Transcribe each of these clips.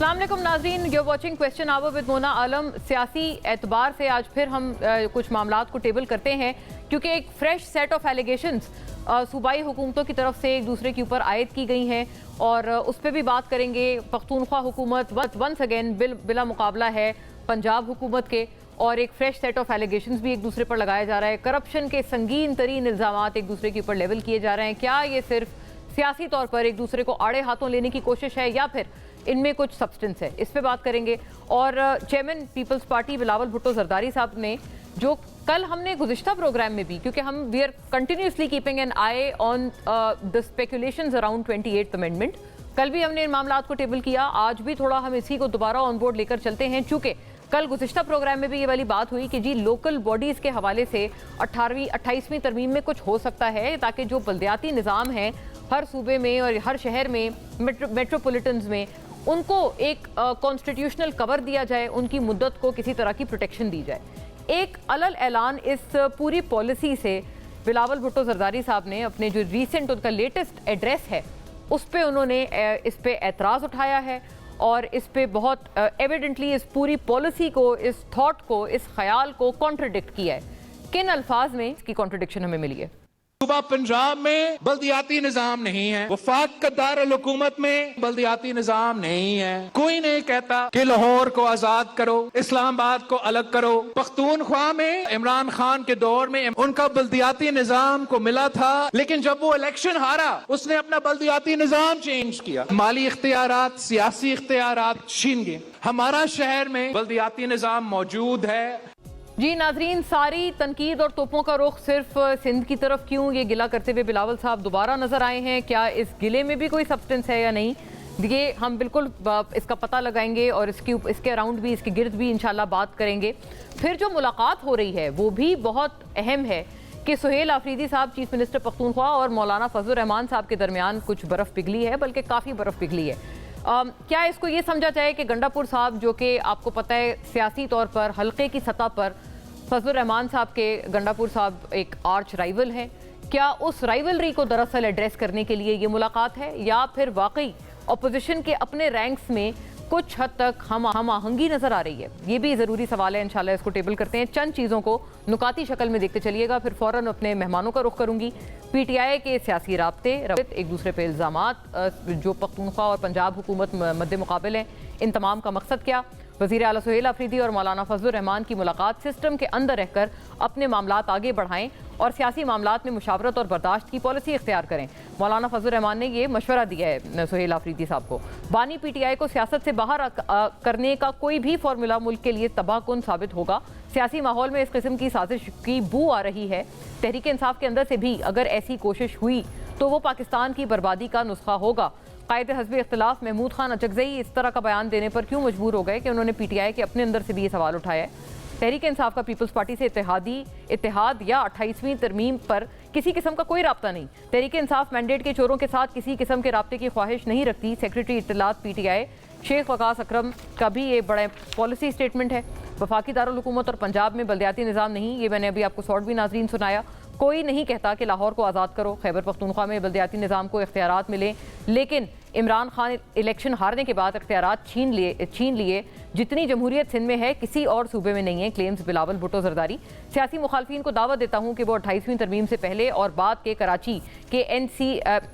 अस्सलाम वालेकुम नाज़रीन, you watching Question Hour with Mona Alam. सियासी एतबार से आज फिर हम कुछ मामलात को टेबल करते हैं क्योंकि एक फ्रेश सेट ऑफ एलिगेशंस सूबाई हुकूमतों की तरफ से एक दूसरे के ऊपर आयद की गई हैं और उस पर भी बात करेंगे। पख्तूनख्वा हुकूमत वंस अगेन बिला मुकाबला है पंजाब हुकूमत के और एक फ्रेश सेट ऑफ एलिगेशंस भी एक दूसरे पर लगाया जा रहा है। करप्शन के संगीन तरीन इल्ज़ामात एक दूसरे के ऊपर लेवल किए जा रहे हैं। क्या ये सिर्फ सियासी तौर पर एक दूसरे को आड़े हाथों लेने की कोशिश है या फिर इनमें कुछ सब्सटेंस है? इस पे बात करेंगे। और चेयरमैन पीपल्स पार्टी बिलावल भुट्टो जरदारी साहब ने, जो कल हमने गुज़िश्ता प्रोग्राम में भी, क्योंकि हम we are continuously keeping an eye on the speculations around 28th amendment, कल भी हमने इन मामलात को टेबल किया, आज भी थोड़ा हम इसी को दोबारा ऑन बोर्ड लेकर चलते हैं। चूँकि कल गुज़िश्ता प्रोग्राम में भी ये वाली बात हुई कि जी लोकल बॉडीज़ के हवाले से 18वीं 28वीं तरमीम में कुछ हो सकता है ताकि जो बल्दियाती निज़ाम है हर सूबे में और हर शहर में, मेट्रोपॉलिटन्स में, उनको एक कॉन्स्टिट्यूशनल कवर दिया जाए, उनकी मुद्दत को किसी तरह की प्रोटेक्शन दी जाए। एक अलग ऐलान इस पूरी पॉलिसी से बिलावल भुट्टो जरदारी साहब ने अपने जो रिसेंट उनका लेटेस्ट एड्रेस है उस पर उन्होंने इस पे एतराज़ उठाया है और इस पे बहुत एविडेंटली इस पूरी पॉलिसी को, इस थॉट को, इस ख्याल को कॉन्ट्रडिक्ट किया है। किन अल्फाज में इसकी कॉन्ट्रडिक्शन हमें मिली है? सूबा पंजाब में बल्दियाती निजाम नहीं है, वफाक का दारुल हुकूमत में बल्दियाती निजाम नहीं है। कोई नहीं कहता कि लाहौर को आजाद करो, इस्लामाबाद को अलग करो। पख्तूनख्वा में इमरान खान के दौर में उनका बल्दियाती निजाम को मिला था, लेकिन जब वो इलेक्शन हारा उसने अपना बल्दियाती निजाम चेंज किया। माली इख्तियारात, सियासी इख्तियारात छीन गए। हमारा शहर में बल्दियाती निजाम मौजूद है। जी नाजरीन, सारी तनकीद और तोपों का रुख सिर्फ सिंध की तरफ क्यों, ये गिला करते हुए बिलावल साहब दोबारा नजर आए हैं। क्या इस गिले में भी कोई सब्सटेंस है या नहीं, ये हम बिल्कुल इसका पता लगाएंगे और इसके अराउंड भी, इसके गिर्द भी इंशाल्लाह बात करेंगे। फिर जो मुलाकात हो रही है वो भी बहुत अहम है कि सुहेल आफरीदी साहब, चीफ मिनिस्टर पख्तूनख्वा, और मौलाना फजलुर रहमान साहब के दरमियान कुछ बर्फ़ पिघली है, बल्कि काफ़ी बर्फ़ पिघली है। क्या इसको ये समझा जाए कि गंडापुर साहब, जो कि आपको पता है सियासी तौर पर हल्के की सतह पर फजलुर रहमान साहब के, गंडापुर साहब एक आर्च राइवल हैं, क्या उस राइवलरी को दरअसल एड्रेस करने के लिए ये मुलाकात है या फिर वाकई अपोजिशन के अपने रैंक्स में कुछ हद तक हम आहंगी नजर आ रही है? ये भी ज़रूरी सवाल है, इंशाल्लाह इसको टेबल करते हैं। चंद चीज़ों को नुकाती शक्ल में देखते चलिएगा, फिर फ़ौरन अपने मेहमानों का रुख करूँगी। PTI के सियासी राब्ते, एक दूसरे पर इल्ज़ामात जो पख्तूनख्वा और पंजाब हुकूमत मद्दे मुकाबिल हैं, इन तमाम का मकसद क्या? वज़ीर आला सुहेल आफरीदी और मौलाना फजलुर रहमान की मुलाकात सिस्टम के अंदर रहकर अपने मामलात आगे बढ़ाएं और सियासी मामलात में मुशावरत और बर्दाश्त की पॉलिसी इख्तियार करें। मौलाना फजलुर रहमान ने ये मशवरा दिया है सुहेल आफरीदी साहब को। बानी PTI को सियासत से बाहर करने का कोई भी फार्मूला मुल्क के लिए तबाहकुन साबित होगा। सियासी माहौल में इस किस्म की साजिश की बू आ रही है। तहरीक इंसाफ के अंदर से भी अगर ऐसी कोशिश हुई तो वो पाकिस्तान की बर्बादी का नुस्खा होगा। कायदे हज़्ब इख्तिलाफ महमूद खान अचकज़ई इस तरह का बयान देने पर क्यों मजबूर हो गए कि उन्होंने PTI के अपने अंदर से भी ये सवाल उठाया है। तहरीक इंसाफ का पीपल्स पार्टी से इत्तेहाद या 28वीं तरमीम पर किसी किस्म का कोई राब्ता नहीं। तहरीक इंसाफ मैंडेट के चोरों के साथ किसी किस्म के राब्ते की ख्वाहिश नहीं रखती। सेक्रेटरी इत्तलात PTI शेख वकास अकरम का भी ये बड़ा पॉलिसी स्टेटमेंट है। वफाकी दारुल हुकूमत और पंजाब में बल्दियाती निज़ाम नहीं, ये मैंने अभी आपको शॉर्ट भी नाज़रीन सुनाया। कोई नहीं कहता कि लाहौर को आज़ाद करो, खैबर पख्तूनख्वा में बल्दियाती निज़ाम को इख्तियारात मिले, लेकिन इमरान खान इलेक्शन हारने के बाद इख्तियारात छीन लिए। जितनी जमहूरियत सिंध में है किसी और सूबे में नहीं है, क्लेम्स बिलावल भुट्टो जरदारी। सियासी मुखालफिन को दावत देता हूँ कि वो 28वीं तरमीम से पहले और बाद के कराची के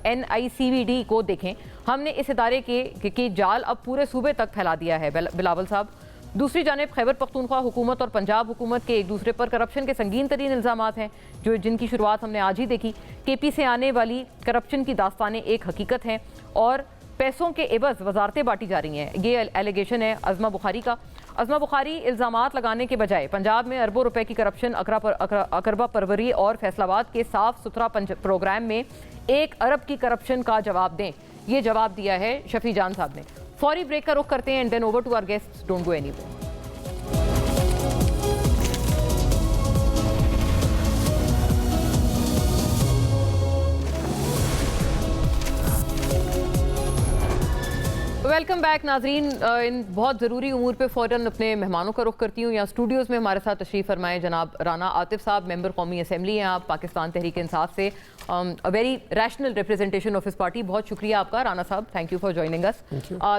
NICVD को देखें। हमने इस इदारे के जाल अब पूरे सूबे तक फैला दिया है। बिलावल साहब, दूसरी जानिब खैबर पख्तूनख्वा हुकूमत और पंजाब हुकूमत के एक दूसरे पर करप्शन के संगीन तरीन इल्ज़ामात हैं, जिनकी शुरुआत हमने आज ही देखी। KP से आने वाली करप्शन की दास्तानें एक हकीकत हैं और पैसों के एवज़ वजारतें बांटी जा रही हैं। ये एलिगेशन है अज़मा बुखारी का। अज़मा बुखारी इल्ज़ामात लगाने के बजाय पंजाब में अरबों रुपए की करप्शन, अकरबा परवरी और फैसलाबाद के साफ सुथरा प्रोग्राम में 1 अरब की करप्शन का जवाब दें। ये जवाब दिया है शफी जान साहब ने। फौरी ब्रेक का रुख करते हैं and then over to our guests, don't go anywhere. Welcome back नाजरीन। इन बहुत ज़रूरी उमूर पे फ़ौरन अपने मेहमानों का रुख करती हूँ। यहाँ स्टूडियोज़ में हमारे साथ तशरीफ़ फरमाए जनाब राना आतिफ साहब, मेंबर कौमी असम्बली हैं आप, पाकिस्तान तहरीक इंसाफ से, a very rational representation of his party. बहुत शुक्रिया आपका राना साहब, thank you for joining us.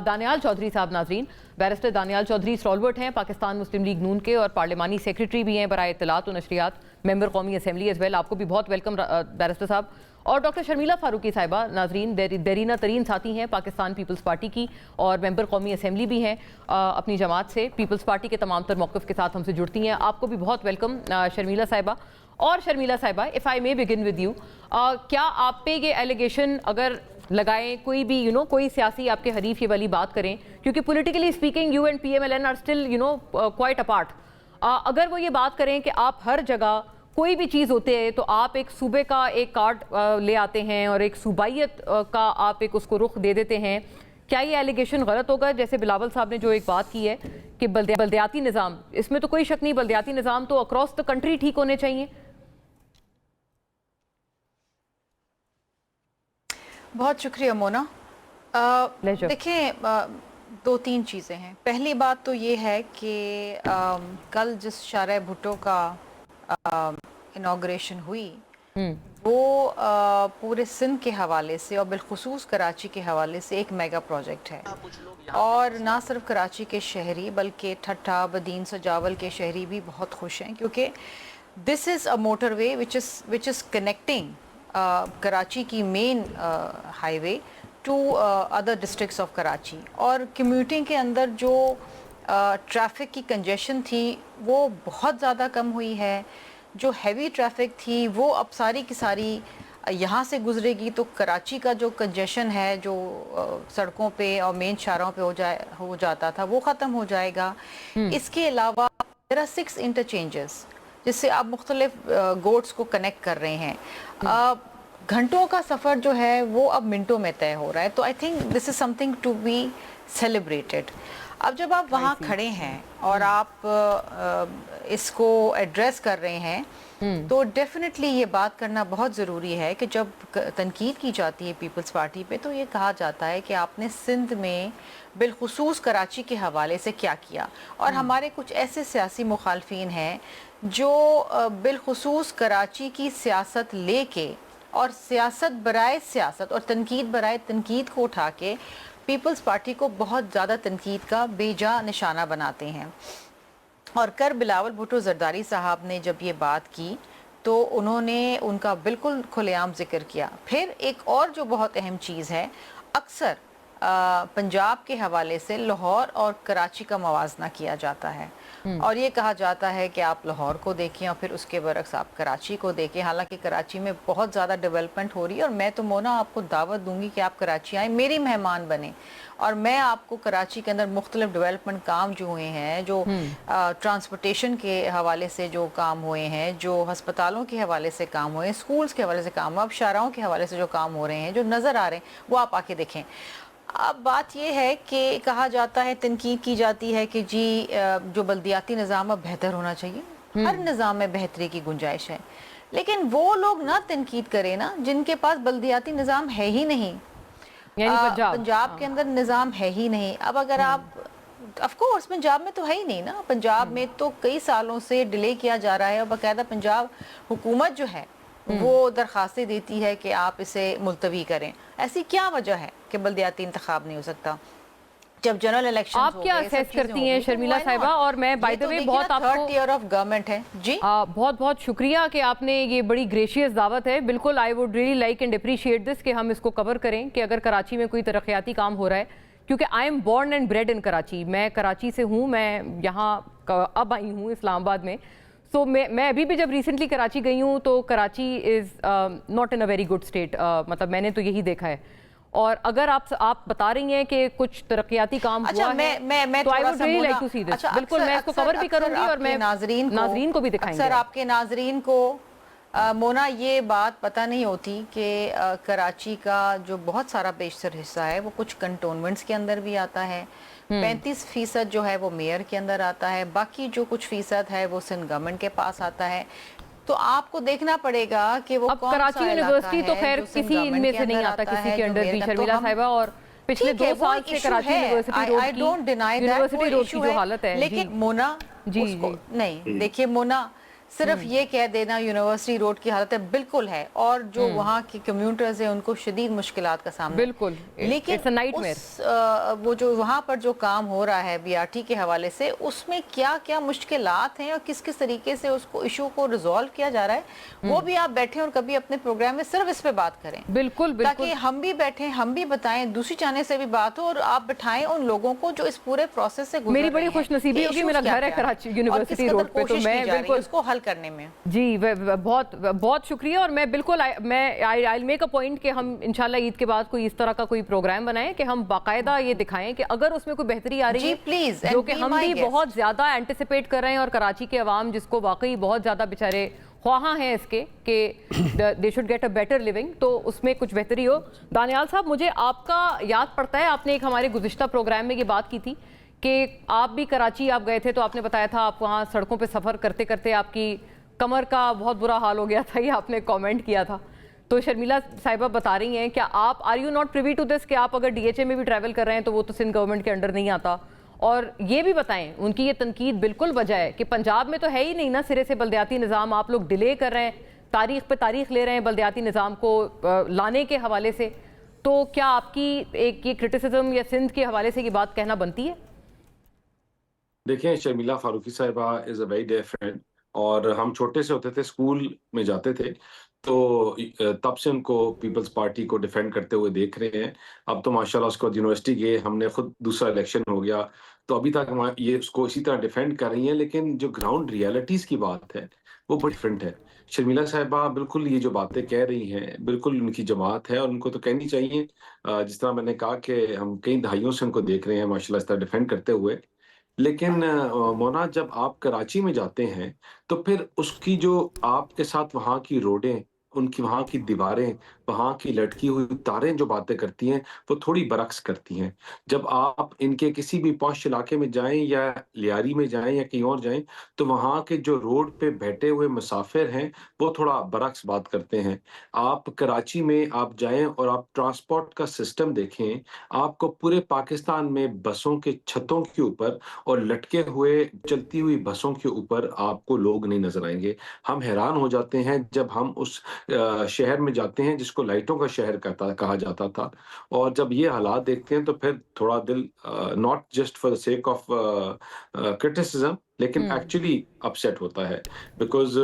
Daniyal Chaudhry साहब, नाजरीन, बैरिस्टर दानियाल चौधरी स्टॉलवर्ट हैं, पाकिस्तान मुस्लिम लीग नून के और पार्लिमानी सेक्रेटरी भी हैं बराए इत्तलात और नशरियात, मेंबर कौमी असम्बली एज वेल. आपको भी बहुत वेलकम बैरिस्टर साहब. और डॉक्टर शर्मिला फारूकी साहिबा, नाजरीन, देरीना तरीन साथी हैं पाकिस्तान पीपल्स पार्टी की और मेंबर कौमी असम्बली भी हैं अपनी जमात से. पीपल्स पार्टी के तमाम तर मौक़िफ़ के साथ हमसे जुड़ती हैं. आपको भी बहुत वेलकम शर्मिला साहिबा. और शर्मिला साहिबा, if I may begin with you, क्या आप पे ये एलिगेशन अगर लगाएं, कोई भी कोई सियासी आपके हरीफ ये वाली बात करें, क्योंकि politically speaking you and PMLN are still quite apart, अगर वो ये बात करें कि आप हर जगह कोई भी चीज़ होते हैं तो आप एक सूबे का एक कार्ड ले आते हैं और एक सूबाइयत का आप एक उसको रुख दे देते हैं, क्या ये एलिगेशन गलत होगा? जैसे बिलावल साहब ने जो एक बात की है कि बल्दियाती निज़ाम, इसमें तो कोई शक नहीं, बल्दियाती निज़ाम तो अक्रॉस द कंट्री ठीक होने चाहिए. बहुत शुक्रिया मोना. देखिए, दो तीन चीज़ें हैं. पहली बात तो ये है कि कल जिस शारा भुट्टो का इनॉग्रेशन हुई वो पूरे सिंध के हवाले से और बिलखुसूस कराची के हवाले से एक मेगा प्रोजेक्ट है. और ना सिर्फ कराची के शहरी बल्कि ठट्ठा, बदीन, सजावल के शहरी भी बहुत खुश हैं, क्योंकि this is a motorway which is connecting Karachi की main highway to other districts of Karachi. और कम्यूटिंग के अंदर जो ट्रैफिक की कंजेशन थी वो बहुत ज़्यादा कम हुई है. जो हैवी ट्रैफिक थी वो अब सारी की सारी यहाँ से गुजरेगी, तो कराची का जो कंजेशन है जो सड़कों पे और मेन शाहराहों पे हो जाता था वो ख़त्म हो जाएगा. इसके अलावा देयर आर 6 इंटरचेंजेस जिससे आप मुख्तलिफ गोड्स को कनेक्ट कर रहे हैं. घंटों का सफ़र जो है वो अब मिनटों में तय हो रहा है. तो I think this is something to be celebrated. अब जब आप वहाँ खड़े हैं और आप इसको एड्रेस कर रहे हैं तो डेफिनेटली ये बात करना बहुत ज़रूरी है कि जब तनकीद की जाती है पीपल्स पार्टी पे तो ये कहा जाता है कि आपने सिंध में बिलखुसूस कराची के हवाले से क्या किया. और हमारे कुछ ऐसे सियासी मुखालफिन हैं जो बिलखुसूस कराची की सियासत लेके और सियासत बराए सियासत और तनकीद बराए तनकीद को उठा के पीपल्स पार्टी को बहुत ज़्यादा तनकीद का बेजा निशाना बनाते हैं. और कर बिलावल भुट्टो जरदारी साहब ने जब ये बात की तो उन्होंने उनका बिल्कुल खुलेआम जिक्र किया. फिर एक और जो बहुत अहम चीज़ है, अक्सर पंजाब के हवाले से लाहौर और कराची का मवाजना किया जाता है और ये कहा जाता है कि आप लाहौर को देखें और फिर उसके बरक्स आप कराची को देखें. हालांकि कराची में बहुत ज़्यादा डेवलपमेंट हो रही है और मैं तो मोना आपको दावत दूंगी कि आप कराची आएँ, मेरी मेहमान बने और मैं आपको कराची के अंदर मुख्तलिफ डेवलपमेंट काम जो हुए हैं, जो ट्रांसपोर्टेशन के हवाले से जो काम हुए हैं, जो हस्पतालों के हवाले से काम हुए हैं, स्कूल्स के हवाले से काम हुआ, अब शाहराहों के हवाले से जो काम हो रहे हैं, जो नज़र आ रहे हैं, वो आप आके देखें. अब बात यह है कि कहा जाता है, तनकीद की जाती है कि जी जो बल्दियाती निज़ाम अब बेहतर होना चाहिए. हर निज़ाम में बेहतरी की गुंजाइश है, लेकिन वो लोग ना तनकीद करें ना जिनके पास बल्दियाती निज़ाम है ही नहीं. पंजाब के अंदर निज़ाम है ही नहीं. अब अगर आप ऑफ कोर्स पंजाब में तो है ही नहीं ना. पंजाब में तो कई सालों से डिले किया जा रहा है और बाकायदा पंजाब हुकूमत जो है वो दरखास्तें देती है कि आप इसे मुलतवी करें. ऐसी क्या वजह है कि बल्दियाती इंतखाब नहीं हो सकता जब जनरल इलेक्शन? आप क्या असेस करती हैं शर्मिला साहिबा? और मैं बाय द वे बहुत आपको थर्ड ईयर ऑफ गवर्नमेंट है जी, बहुत बहुत शुक्रिया कि आपने ये बड़ी ग्रेशियस दावत है. बिल्कुल, आई would really like and appreciate this कि हम इसको कवर करें कि अगर कराची में कोई तरक्याती काम हो रहा है, क्योंकि I am born and bred in Karachi. मैं कराची से हूँ, मैं यहाँ अब आई हूँ इस्लामाबाद में. तो मैं अभी भी जब रिसेंटली कराची गई हूँ तो Karachi is not in a very good state. मतलब मैंने तो यही देखा है. और अगर आप बता रही हैं कि कुछ तरक्याती काम हुआ है, तो I would really like to see this. बिल्कुल, मैं इसको कवर भी करूंगी और मैं नाजरीन को भी दिखाएंगे. सर, आपके नाजरीन को मोना ये बात पता नहीं होती कि कराची का जो बहुत सारा बेशतर हिस्सा है वो कुछ कंटोनमेंट्स के अंदर भी आता है. 35% जो है वो मेयर के अंदर आता है, बाकी जो कुछ फीसद है वो सिंध गवर्नमेंट के पास आता है. तो आपको देखना पड़ेगा कि वो कौन कराची यूनिवर्सिटी तो खैर किसी इनमें से नहीं आता, किसी के अंडर भी शर्मिला साहिबा. और पिछले 2 साल से कराची यूनिवर्सिटी रोड की जो हालत है, लेकिन मोना जी नहीं, देखिए मोना, सिर्फ ये कह देना यूनिवर्सिटी रोड की हालत है, बिल्कुल है, और जो वहाँ के कम्यूटर्स हैं उनको शदीद मुश्किलात का सामना है। बिल्कुल, लेकिन it's a nightmare। वो जो वहाँ पर जो काम हो रहा है बीआरटी के हवाले से, उसमें क्या क्या मुश्किलात हैं और किस किस तरीके से उसको इशू को रिजॉल्व किया जा रहा है, वो भी आप बैठे और कभी अपने प्रोग्राम में सिर्फ इस पे बात करें। बिल्कुल बिल्कुल, ताकि हम भी बैठे, हम भी बताएं, दूसरी जाने से भी बात हो, और आप बिठाएं उन लोगों को जो इस पूरे प्रोसेस से गुजर मेरी बड़ी रहे हैं खुशनसीबी कि होगी, issues मेरा क्या घर है क्या कराची और यूनिवर्सिटी किस रोड कदर पे, तो कोशिश मैं की जा रही है बिल्कुल उसको हल करने में। जी बहुत बहुत शुक्रिया। और मैं बिल्कुल आई मेक अ पॉइंट कि हम इंशाल्लाह ईद के बाद कोई इस तरह का कोई प्रोग्राम बनाएं कि हम बाकायदा ये दिखाएं कि अगर उसमें कोई बेहतरी आ रही है, प्लीज, जो कि हम भी बहुत ज्यादा एंटिसिपेट कर रहे हैं, और कराची के अवाम जिसको वाकई बहुत ज्यादा बेचारे ख्वाहां हैं इसके कि they should get a better living, तो उसमें कुछ बेहतरी हो। दानियाल साहब, मुझे आपका याद पड़ता है, आपने एक हमारे गुज़िश्ता प्रोग्राम में ये बात की थी कि आप भी कराची आप गए थे, तो आपने बताया था आप वहाँ सड़कों पे सफ़र करते करते आपकी कमर का बहुत बुरा हाल हो गया था, ये आपने कमेंट किया था। तो शर्मिला साहिबा बता रही हैं, क्या आप are you not privy to this कि आप अगर डीएचए में भी ट्रैवल कर रहे हैं तो वो तो सिंध गवर्नमेंट के अंडर नहीं आता? और ये भी बताएं, उनकी ये तनकीद बिल्कुल वजह है कि पंजाब में तो है ही नहीं ना सिरे से बल्दियाती निज़ाम, आप लोग डिले कर रहे हैं, तारीख पे तारीख ले रहे हैं बल्दियाती निज़ाम को लाने के हवाले से, तो क्या आपकी एक ये क्रिटिसिज्म या सिंध के हवाले से ये बात कहना बनती है? देखें, शर्मिला फारूकी साहिबा is a very dear friend, और हम छोटे से होते थे, स्कूल में जाते थे, तो तब से उनको पीपल्स पार्टी को डिफेंड करते हुए देख रहे हैं। अब तो माशाल्लाह उसको यूनिवर्सिटी गए, हमने खुद दूसरा इलेक्शन हो गया, तो अभी तक हम ये उसको इसी तरह डिफेंड कर रही हैं, लेकिन जो ग्राउंड रियलिटीज की बात है वो बड़ी डिफरेंट है। शर्मिला साहिबा बिल्कुल ये जो बातें कह रही हैं बिल्कुल उनकी जमात है, और उनको तो कहनी चाहिए। जिस तरह मैंने कहा कि हम कई दहाइयों से उनको देख रहे हैं माशाल्लाह इस तरह डिफेंड करते हुए, लेकिन मोना, जब आप कराची में जाते हैं तो फिर उसकी जो आपके साथ वहाँ की रोडें, उनकी वहाँ की दीवारें, वहाँ की लटकी हुई तारें जो बातें करती हैं वो थोड़ी बरक्स करती हैं। जब आप इनके किसी भी पॉश इलाके में जाएं या लियारी में जाएं या कहीं और जाएं, तो वहाँ के जो रोड पे बैठे हुए मुसाफिर हैं वो थोड़ा बरक्स बात करते हैं। आप कराची में आप जाएं और आप ट्रांसपोर्ट का सिस्टम देखें, आपको पूरे पाकिस्तान में बसों के छतों के ऊपर और लटके हुए चलती हुई बसों के ऊपर आपको लोग नहीं नजर आएंगे। हम हैरान हो जाते हैं जब हम उस शहर में जाते हैं जिसको लाइटों का शहर कहा जाता था, और जब ये हालात देखते हैं तो फिर थोड़ा दिल, not just for the sake of criticism, लेकिन एक्चुअली अपसेट होता है, बिकॉज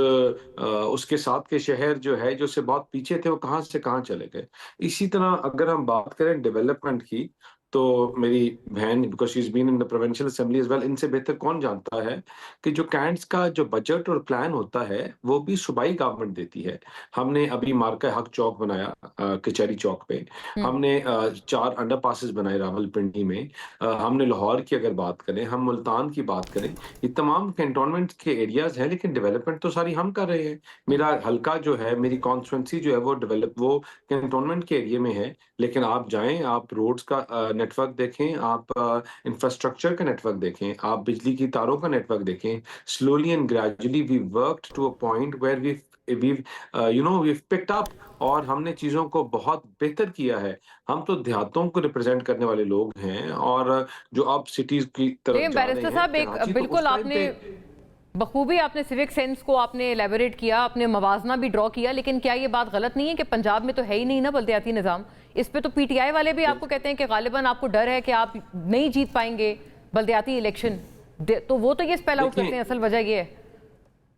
उसके साथ के शहर जो है, जो से बहुत पीछे थे, वो कहाँ से कहाँ चले गए। इसी तरह अगर हम बात करें डेवलपमेंट की, तो मेरी बहन, because she is been in the provincial assembly as well, इनसे बेहतर कौन जानता है कि जो कैंट्स का जो बजट और प्लान होता है वो भी सूबाई गवर्नमेंट देती है। हमने अभी मार्का हक चौक बनाया कचहरी चौक पे, हमने 4 अंडर पासेस बनाए रावलपिंडी में, हमने लाहौर की अगर बात करें, हम मुल्तान की बात करें, ये तमाम कैंटोनमेंट के एरियाज हैं, लेकिन डेवलपमेंट तो सारी हम कर रहे हैं। मेरा हल्का जो है, मेरी कॉन्स्टिट्यूंसी जो है वो कैंटोनमेंट के एरिया में है, लेकिन आप जाएं, आप रोड्स का नेटवर्क देखें, आप इंफ्रास्ट्रक्चर का नेटवर्क देखें, आप बिजली की तारों का नेटवर्क देखें। Slowly and gradually we worked to a point where we've picked up, और हमने चीजों को बहुत बेहतर किया है। हम तो देहातों को रिप्रेजेंट करने वाले लोग हैं, और जो अब सिटीज की तरफ जा रहे बैरिस्टर हैं, साहब, एक कराची तो बिल्कुल उस टाइम आपने पे बखूबी आपने सिविक सेंस को आपने एलेबोरेट किया, आपने मवाजना भी ड्रॉ किया, लेकिन क्या ये बात गलत नहीं है कि पंजाब में तो है ही नहीं ना बल्दियाती निज़ाम? इस पे तो पीटीआई वाले भी आपको कहते हैं कि गालिबन आपको डर है कि आप नहीं जीत पाएंगे बल्दियाती इलेक्शन, तो वो तो ये स्पेल आउट करते हैं, असल वजह ये है।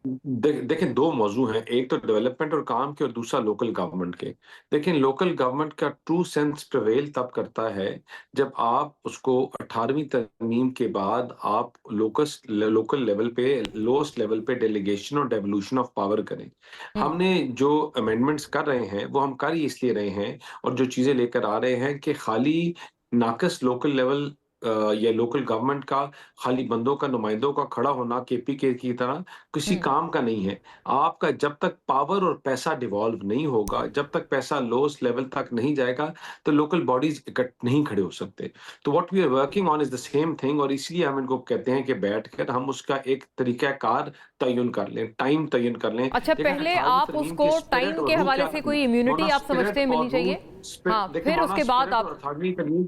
देखें, दो मौजू हैं, एक तो डेवलपमेंट और काम के, और दूसरा लोकल गवर्नमेंट के। लेकिन लोकल गवर्नमेंट का ट्रू सेंस प्रिवेल तब करता है जब आप उसको 18वीं तरमीम के बाद आप लोकल लेवल पे, लोएस्ट लेवल पे डेलीगेशन और डेवोल्यूशन ऑफ पावर करें। हमने जो अमेंडमेंट्स कर रहे हैं वो हम कर ही इसलिए रहे हैं, और जो चीजें लेकर आ रहे हैं कि खाली नाकस लोकल लेवल या लोकल गवर्नमेंट का, खाली बंदों का, नुमाइंदों का खड़ा होना केपीके की तरह किसी काम का नहीं है। आपका जब तक पावर और पैसा डिवॉल्व नहीं होगा, जब तक पैसा लोएस्ट लेवल तक नहीं जाएगा, तो लोकल बॉडीज इकट्ठ नहीं खड़े हो सकते। तो what we are working on is the same thing, और इसलिए हम इनको कहते हैं कि बैठकर हम उसका एक तरीकाकार तयन कर लें, टाइम तयन कर लें। अच्छा, पहले आप उसको टाइम के हवाले से कोई इम्यूनिटी आप समझते हैं मिलनी चाहिए? हाँ, फिर उसके बाद आप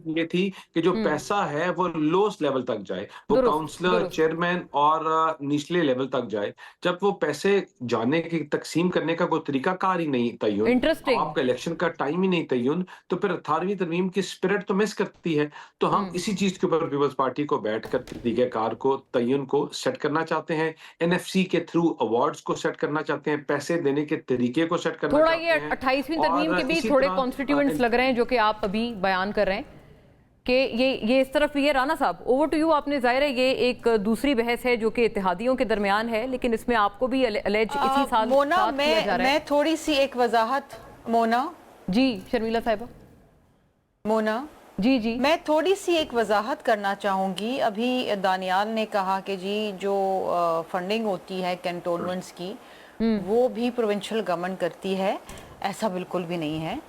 ये थी कि जो पैसा है है वो लोएस्ट लेवल तक जाए, वो काउंसलर, चेयरमैन और निचले लेवल तक जाए। जब वो पैसे जाने की तकसीम करने का कोई तरीकाकार ही नहीं तय्युन, इंटरेस्टिंग, आपका इलेक्शन का टाइम ही नहीं तय्युन, तो फिर 18वीं तरमीम की स्पिरिट तो मिस करती है। तो हम इसी चीज के ऊपर पीपल्स पार्टी को बैठकर तरीक़ेकार को तय्युन को सेट करना चाहते हैं, एनएफसी के थ्रू अवार्ड्स को सेट करना चाहते हैं, पैसे देने के तरीके को सेट करना चाहते हैं। थोड़ा ये 28वीं तरमीम के भी थोड़े कॉन्स्टिट्यूएंट्स लग रहे हैं जो कि आप अभी बयान कर रहे हैं कि ये इस तरफ भी है। राना साहब, ओवर टू यू। आपने जाहिर है ये एक दूसरी बहस है जो कि इत्तेहादियों के दरमियान है, लेकिन इसमें आपको भी अलेज इसी साल मोना, साथ किया जा रहा है। मैं थोड़ी सी एक वजाहत, मोना जी शर्मिला साहिबा। मोना जी मैं थोड़ी सी एक वजाहत करना चाहूँगी। अभी दानियाल ने कहा कि जी जो फंडिंग होती है कैंटोनमेंट्स की वो भी प्रोविंशियल गवर्नमेंट करती है, ऐसा बिल्कुल भी नहीं है।